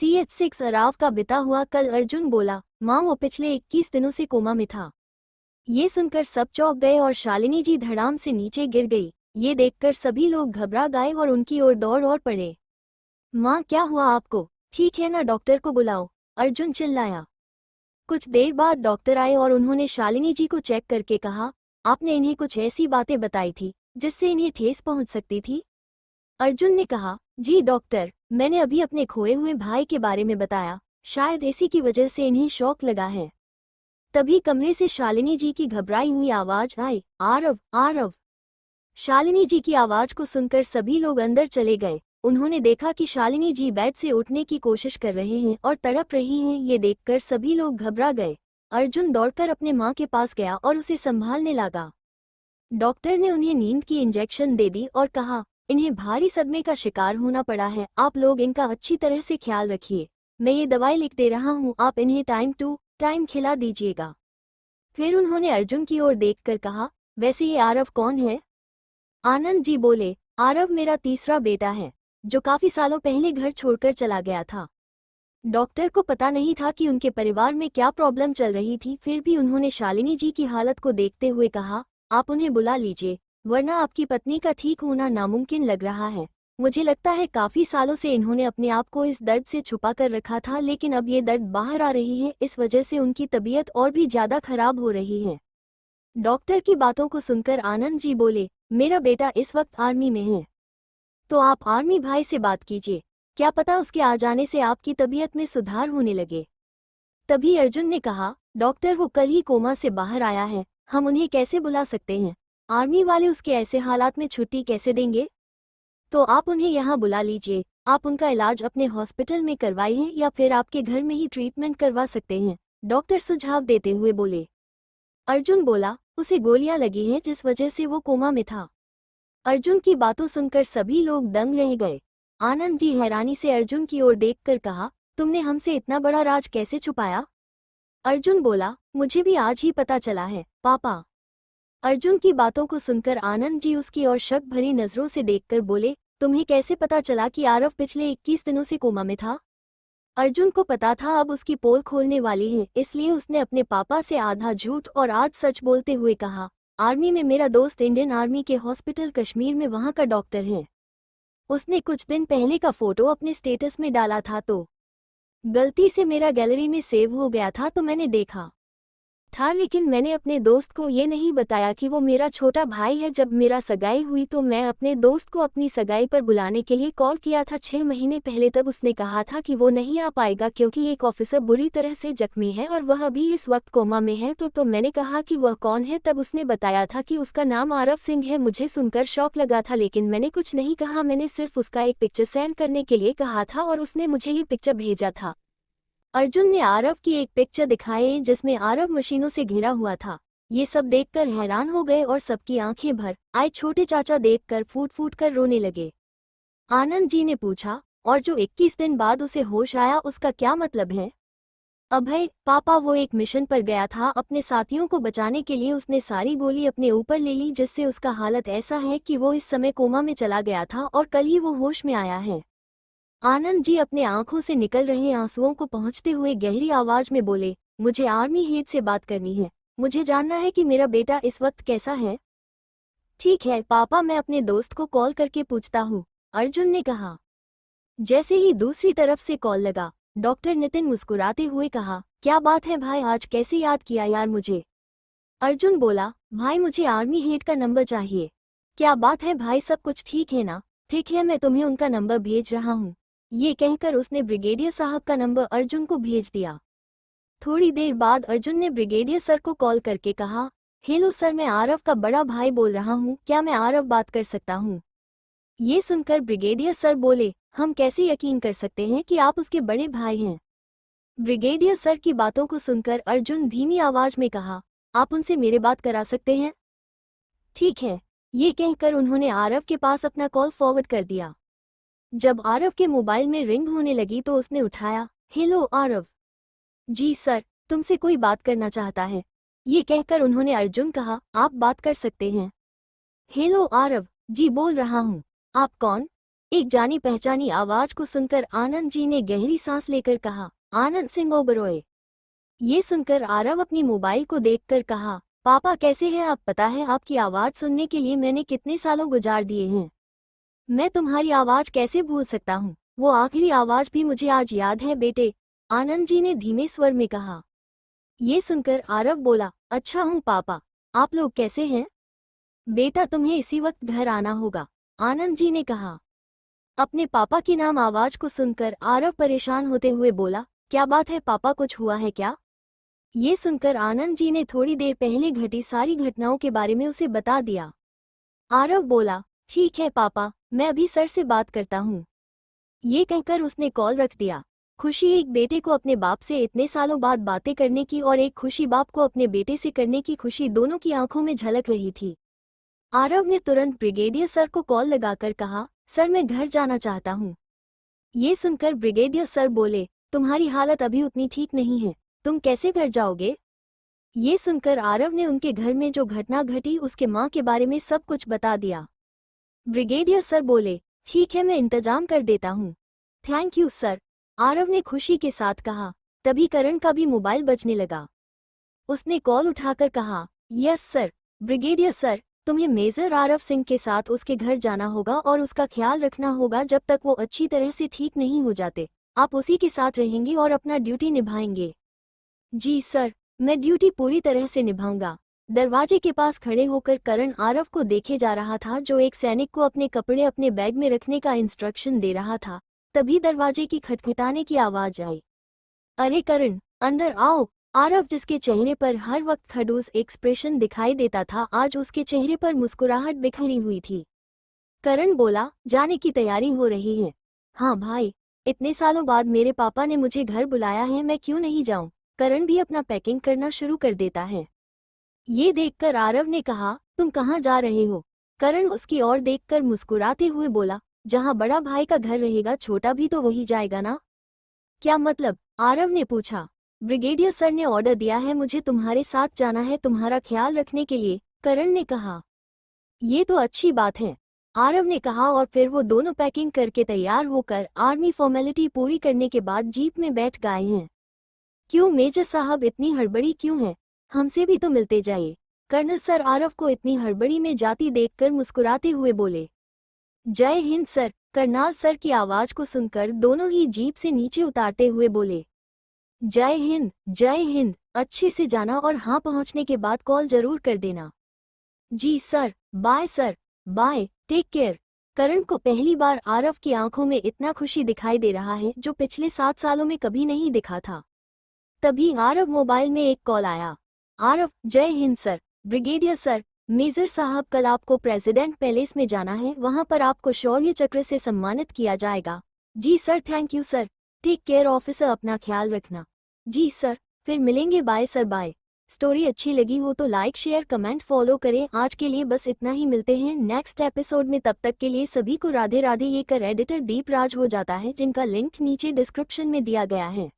CH6 अराव का बिता हुआ कल। अर्जुन बोला, माँ वो पिछले 21 दिनों से कोमा में था। ये सुनकर सब चौंक गए और शालिनी जी धड़ाम से नीचे गिर गई। ये देखकर सभी लोग घबरा गए और उनकी ओर दौड़ और पड़े। माँ क्या हुआ आपको? ठीक है ना, डॉक्टर को बुलाओ, अर्जुन चिल्लाया। कुछ देर बाद डॉक्टर आए और उन्होंने शालिनी जी को चेक करके कहा, आपने इन्हें कुछ ऐसी बातें बताई थी जिससे इन्हें ठेस पहुंच सकती थी? अर्जुन ने कहा, जी डॉक्टर, मैंने अभी अपने खोए हुए भाई के बारे में बताया, शायद इसी की वजह से इन्हें शॉक लगा है। तभी कमरे से शालिनी जी की घबराई हुई आवाज आई, आरव आरव। शालिनी जी की आवाज को सुनकर सभी लोग अंदर चले गए। उन्होंने देखा कि शालिनी जी बेड से उठने की कोशिश कर रहे हैं और तड़प रही हैं। ये देखकर सभी लोग घबरा गए। अर्जुन दौड़कर अपने माँ के पास गया और उसे संभालने लगा। डॉक्टर ने उन्हें नींद की इंजेक्शन दे दी और कहा, इन्हें भारी सदमे का शिकार होना पड़ा है, आप लोग इनका अच्छी तरह से ख्याल रखिए। मैं ये दवाई लिख दे रहा हूँ, आप इन्हें टाइम टू टाइम खिला दीजिएगा। फिर उन्होंने अर्जुन की ओर देखकर कहा, वैसे ये आरव कौन है? आनंद जी बोले, आरव मेरा तीसरा बेटा है, जो काफी सालों पहले घर छोड़कर चला गया था। डॉक्टर को पता नहीं था कि उनके परिवार में क्या प्रॉब्लम चल रही थी, फिर भी उन्होंने शालिनी जी की हालत को देखते हुए कहा, आप उन्हें बुला लीजिए, वरना आपकी पत्नी का ठीक होना नामुमकिन लग रहा है। मुझे लगता है काफी सालों से इन्होंने अपने आप को इस दर्द से छुपा कर रखा था, लेकिन अब ये दर्द बाहर आ रही है, इस वजह से उनकी तबीयत और भी ज्यादा खराब हो रही है। डॉक्टर की बातों को सुनकर आनंद जी बोले, मेरा बेटा इस वक्त आर्मी में है, तो आप आर्मी भाई से बात कीजिए, क्या पता उसके आ जाने से आपकी तबीयत में सुधार होने लगे। तभी अर्जुन ने कहा, डॉक्टर वो कल ही कोमा से बाहर आया है, हम उन्हें कैसे बुला सकते हैं? आर्मी वाले उसके ऐसे हालात में छुट्टी कैसे देंगे? तो आप उन्हें यहाँ बुला लीजिए, आप उनका इलाज अपने हॉस्पिटल में करवाइए या फिर आपके घर में ही ट्रीटमेंट करवा सकते हैं, डॉक्टर सुझाव देते हुए बोले। अर्जुन बोला, उसे गोलियां लगी हैं जिस वजह से वो कोमा में था। अर्जुन की बातों सुनकर सभी लोग दंग रह गए। आनंद जी हैरानी से अर्जुन की ओर देखकर कहा, तुमने हमसे इतना बड़ा राज कैसे छुपाया? अर्जुन बोला, मुझे भी आज ही पता चला है, पापा। अर्जुन की बातों को सुनकर आनंद जी उसकी ओर शक भरी नजरों से देखकर बोले, तुम्हें कैसे पता चला कि आरव पिछले 21 दिनों से कोमा में था? अर्जुन को पता था अब उसकी पोल खोलने वाली है, इसलिए उसने अपने पापा से आधा झूठ और आध सच बोलते हुए कहा, आर्मी में मेरा दोस्त इंडियन आर्मी के हॉस्पिटल कश्मीर में वहाँ का डॉक्टर है। उसने कुछ दिन पहले का फोटो अपने स्टेटस में डाला था, तो गलती से मेरा गैलरी में सेव हो गया था, तो मैंने देखा था, लेकिन मैंने अपने दोस्त को ये नहीं बताया कि वो मेरा छोटा भाई है। जब मेरा सगाई हुई तो मैं अपने दोस्त को अपनी सगाई पर बुलाने के लिए कॉल किया था 6 महीने पहले, तब उसने कहा था कि वो नहीं आ पाएगा क्योंकि एक ऑफिसर बुरी तरह से जख्मी है और वह अभी इस वक्त कोमा में है। तो मैंने कहा कि वह कौन है, तब उसने बताया था कि उसका नाम आरव सिंह है। मुझे सुनकर शौक लगा था, लेकिन मैंने कुछ नहीं कहा, मैंने सिर्फ उसका एक पिक्चर सेंड करने के लिए कहा था और उसने मुझे ये पिक्चर भेजा था। अर्जुन ने आरव की एक पिक्चर दिखाई जिसमें आरव मशीनों से घिरा हुआ था। ये सब देखकर हैरान हो गए और सबकी आंखें भर आए। छोटे चाचा देखकर फूट फूट कर रोने लगे। आनंद जी ने पूछा, और जो 21 दिन बाद उसे होश आया उसका क्या मतलब है? अभय, पापा वो एक मिशन पर गया था, अपने साथियों को बचाने के लिए उसने सारी गोली अपने ऊपर ले ली, जिससे उसका हालत ऐसा है कि वो इस समय कोमा में चला गया था और कल ही वो होश में आया है। आनंद जी अपने आंखों से निकल रहे आंसुओं को पहुंचते हुए गहरी आवाज में बोले, मुझे आर्मी हेड से बात करनी है, मुझे जानना है कि मेरा बेटा इस वक्त कैसा है। ठीक है पापा, मैं अपने दोस्त को कॉल करके पूछता हूँ, अर्जुन ने कहा। जैसे ही दूसरी तरफ से कॉल लगा, डॉक्टर नितिन मुस्कुराते हुए कहा, क्या बात है भाई, आज कैसे याद किया यार मुझे? अर्जुन बोला, भाई मुझे आर्मी हेड का नंबर चाहिए। क्या बात है भाई, सब कुछ ठीक है ना? ठीक है, मैं तुम्हें उनका नंबर भेज रहा हूँ। ये कहकर उसने ब्रिगेडियर साहब का नंबर अर्जुन को भेज दिया। थोड़ी देर बाद अर्जुन ने ब्रिगेडियर सर को कॉल करके कहा, हेलो सर, मैं आरव का बड़ा भाई बोल रहा हूँ, क्या मैं आरव बात कर सकता हूँ? ये सुनकर ब्रिगेडियर सर बोले, हम कैसे यकीन कर सकते हैं कि आप उसके बड़े भाई हैं? ब्रिगेडियर सर की बातों को सुनकर अर्जुन धीमी आवाज में कहा, आप उनसे मेरे बात करा सकते हैं? ठीक है। ये कहकर उन्होंने आरव के पास अपना कॉल फॉरवर्ड कर दिया। जब आरव के मोबाइल में रिंग होने लगी तो उसने उठाया। हेलो आरव। जी सर, तुमसे कोई बात करना चाहता है। ये कहकर उन्होंने अर्जुन कहा, आप बात कर सकते हैं। हेलो आरव। जी बोल रहा हूँ। आप कौन? एक जानी पहचानी आवाज को सुनकर आनंद जी ने गहरी सांस लेकर कहा, आनंद सिंह ओबरॉय। ये सुनकर आरव अपनी मोबाइल को देखकर कहा, पापा कैसे हैं आप? पता है आपकी आवाज सुनने के लिए मैंने कितने सालों गुजार दिए हैं। मैं तुम्हारी आवाज कैसे भूल सकता हूँ, वो आखिरी आवाज भी मुझे आज याद है बेटे, आनंद जी ने धीमे स्वर में कहा। ये सुनकर आरव बोला, अच्छा हूँ पापा, आप लोग कैसे हैं? बेटा तुम्हें इसी वक्त घर आना होगा, आनंद जी ने कहा। अपने पापा की नाम आवाज को सुनकर आरव परेशान होते हुए बोला, क्या बात है पापा, कुछ हुआ है क्या? ये सुनकर आनंद जी ने थोड़ी देर पहले घटी सारी घटनाओं के बारे में उसे बता दिया। आरव बोला, ठीक है पापा, मैं अभी सर से बात करता हूँ। ये कहकर उसने कॉल रख दिया। खुशी एक बेटे को अपने बाप से इतने सालों बाद बातें करने की और एक खुशी बाप को अपने बेटे से करने की खुशी दोनों की आंखों में झलक रही थी। आरव ने तुरंत ब्रिगेडियर सर को कॉल लगाकर कहा, सर मैं घर जाना चाहता हूँ। ये सुनकर ब्रिगेडियर सर बोले, तुम्हारी हालत अभी उतनी ठीक नहीं है, तुम कैसे घर जाओगे? ये सुनकर आरव ने उनके घर में जो घटना घटी उसके माँ के बारे में सब कुछ बता दिया। ब्रिगेडियर सर बोले, ठीक है मैं इंतजाम कर देता हूँ। थैंक यू सर, आरव ने खुशी के साथ कहा। तभी करण का भी मोबाइल बजने लगा। उसने कॉल उठाकर कहा, यस सर, ब्रिगेडियर सर, तुम्हें मेजर आरव सिंह के साथ उसके घर जाना होगा और उसका ख्याल रखना होगा जब तक वो अच्छी तरह से ठीक नहीं हो जाते। आप उसी के साथ रहेंगे और अपना ड्यूटी निभाएंगे। जी सर, मैं ड्यूटी पूरी तरह से निभाऊंगा। दरवाजे के पास खड़े होकर करण आरव को देखे जा रहा था जो एक सैनिक को अपने कपड़े अपने बैग में रखने का इंस्ट्रक्शन दे रहा था। तभी दरवाजे की खटखटाने की आवाज आई। अरे करण, अंदर आओ। आरव जिसके चेहरे पर हर वक्त खड़ूस एक्सप्रेशन दिखाई देता था, आज उसके चेहरे पर मुस्कुराहट बिखरी हुई थी। करण बोला, जाने की तैयारी हो रही है? हाँ भाई, इतने सालों बाद मेरे पापा ने मुझे घर बुलाया है, मैं क्यों नहीं जाऊं? करण भी अपना पैकिंग करना शुरू कर देता है। ये देखकर आरव ने कहा, तुम कहाँ जा रहे हो? करण उसकी ओर देखकर मुस्कुराते हुए बोला, जहाँ बड़ा भाई का घर रहेगा छोटा भी तो वही जाएगा ना? क्या मतलब? आरव ने पूछा। ब्रिगेडियर सर ने ऑर्डर दिया है, मुझे तुम्हारे साथ जाना है तुम्हारा ख्याल रखने के लिए, करण ने कहा। ये तो अच्छी बात है, आरव ने कहा और फिर वो दोनों पैकिंग करके तैयार होकर आर्मी फॉर्मेलिटी पूरी करने के बाद जीप में बैठ गए हैं। क्यों मेजर साहब इतनी हड़बड़ी क्यों है? हमसे भी तो मिलते जाइए। कर्नल सर आरव को इतनी हड़बड़ी में जाती देखकर मुस्कुराते हुए बोले। जय हिंद सर, करनाल सर की आवाज को सुनकर दोनों ही जीप से नीचे उतारते हुए बोले। जय हिंद, जय हिंद, अच्छे से जाना और हाँ पहुंचने के बाद कॉल जरूर कर देना। जी सर, बाय, टेक केयर। करण को पहली बार आरव की आंखों में इतना खुशी दिखाई दे रहा है जो पिछले 7 सालों में कभी नहीं दिखा था। तभी आरव मोबाइल में एक कॉल आया। Aarav, Jai Hind sir, brigadier sir, major साहब कल आपको प्रेसिडेंट पैलेस में जाना है, वहां पर आपको शौर्य चक्र से सम्मानित किया जाएगा। जी sir, thank you sir, take care officer, अपना ख्याल रखना। जी सर, फिर मिलेंगे, बाय सर बाय। स्टोरी अच्छी लगी हो तो लाइक शेयर कमेंट फॉलो करें। आज के लिए बस इतना ही, मिलते हैं नेक्स्ट एपिसोड में, तब तक के लिए सभी को राधे राधे। ये कर एडिटर दीप राज हो जाता है जिनका लिंक नीचे डिस्क्रिप्शन में दिया गया है।